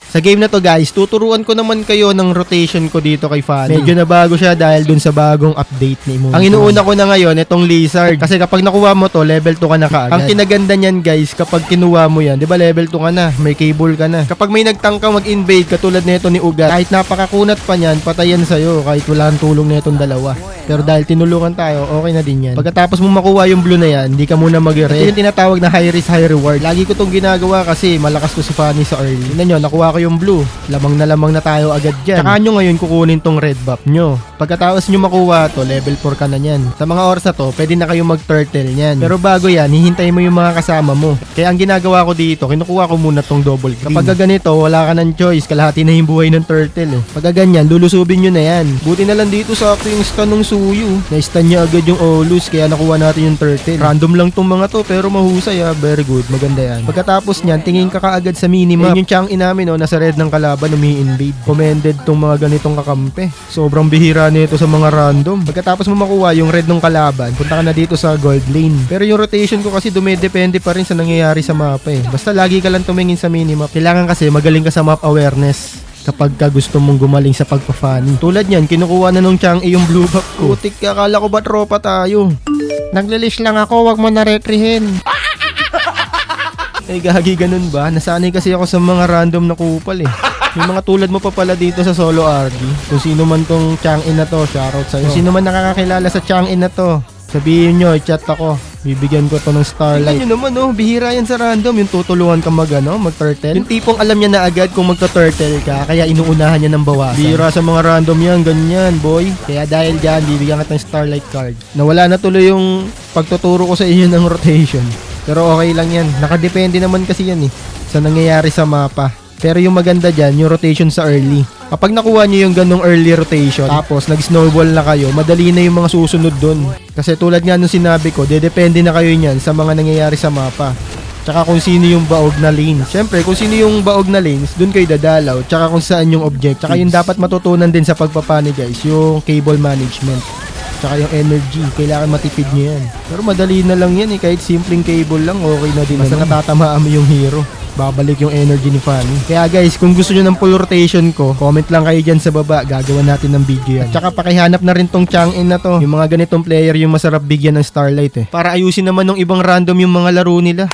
Sa game na to guys, tuturuan ko naman kayo ng rotation ko dito kay Fanny. Medyo nabago siya dahil dun sa bagong update ni Moon. Ang inuuna ko na ngayon, itong Lizard. Kasi kapag nakuha mo to, level 2 ka na kaagad. Ang kinaganda niyan guys, kapag kinuha mo yan, di ba level 2 ka na, may cable ka na. Kapag may nagtangka mag-invade, katulad nito ni Ugat, kahit napakakunat pa niyan, patayan sa'yo kahit wala ang tulong nitong dalawa. Pero dahil tinulungan tayo, okay na din yan. Pagkatapos mo makuha yung blue na yan, hindi ka muna mag-red. Ito yung tinatawag na high risk, high reward. Lagi ko tong ginagawa kasi malakas to si Fanny sa early. Tignan nyo, nakuha ko yung blue. Lamang na tayo agad dyan. Tsaka nyo ngayon kukunin tong red buff nyo. Pagkatapos nyo makuha to, level 4 ka na yan. Sa mga oras na to, pwede na kayo mag-turtle yan. Pero bago yan, hihintayin mo yung mga kasama mo. Kaya ang ginagawa ko dito, kinukuha ko muna tong double green. Kapag ganito, wala ka ng choice. Kalahati na yung buhay ng turtle. Pag ganyan, lulusubin nyo na yan. Buti na lang dito sakto yung stun ng Suyu. Na-stun niya agad yung Olus, kaya nakuha natin yung turtle. Random lang tong mga to, pero mahusay Very good, maganda yan. Pagkatapos nyan, tingin ka kaagad sa minimap. Yung Chang'e namin nasa red ng kalaban, umi-invade. Commended tong mga ganitong kakampi. Sobrang bihira nito sa mga random. Pagkatapos mo makuha yung red ng kalaban, punta ka na dito sa gold lane. Pero yung rotation ko kasi dumedepende pa rin sa nangyayari sa mapa Basta lagi ka lang tumingin sa minimap. Kailangan kasi magaling ka sa map awareness kapag ka gusto mong gumaling sa pagpa-funny. Tulad niyan, kinukuha na nung Chang'e yung blue buff ko. Putik, akala ko ba tropa tayo? Naglilish lang ako, wag mo na retrihin. Gagi ganun ba? Nasanay kasi ako sa mga random na kupal May mga tulad mo pa pala dito sa solo RD. Kung sino man tong Chang'e na to, shoutout sa'yo. Kung sino man nakakakilala sa Chang'e na to, sabihin nyo, i-chat ako. Bibigyan ko to ng starlight. Tingnan nyo naman bihira yan sa random. Yung tutulungan ka mag-turtle. Yung tipong alam niya na agad kung magta-turtle ka, kaya inuunahan niya ng bawasan. Bihira sa mga random yan, ganyan boy. Kaya dahil dyan, bibigyan ka ng starlight card. Nawala na tuloy yung pagtuturo ko sa inyo ng rotation. Pero okay lang yan. Nakadepende naman kasi yan sa nangyayari sa mapa. Pero yung maganda dyan, yung rotation sa early. Kapag nakuha nyo yung ganong early rotation, tapos nag-snowball na kayo, madali na yung mga susunod dun. Kasi tulad nga nung sinabi ko, dedepende na kayo niyan sa mga nangyayari sa mapa. Tsaka kung sino yung baog na lane. Siyempre, kung sino yung baog na lanes, dun kayo dadalaw. Tsaka kung saan yung objective. Tsaka yung dapat matutunan din sa pagpapani guys, yung cable management. Tsaka yung energy, kailangan matipid nyo yan. Pero madali na lang yan kahit simpleng cable lang, okay na din. Basta natatamaan mo yung hero, babalik yung energy ni Fanny. Kaya guys, kung gusto nyo ng full rotation ko, comment lang kayo dyan sa baba, gagawa natin ng video yan. At tsaka pakihanap na rin tong Chang'e na to. Yung mga ganitong player yung masarap bigyan ng starlight Para ayusin naman ng ibang random yung mga laro nila.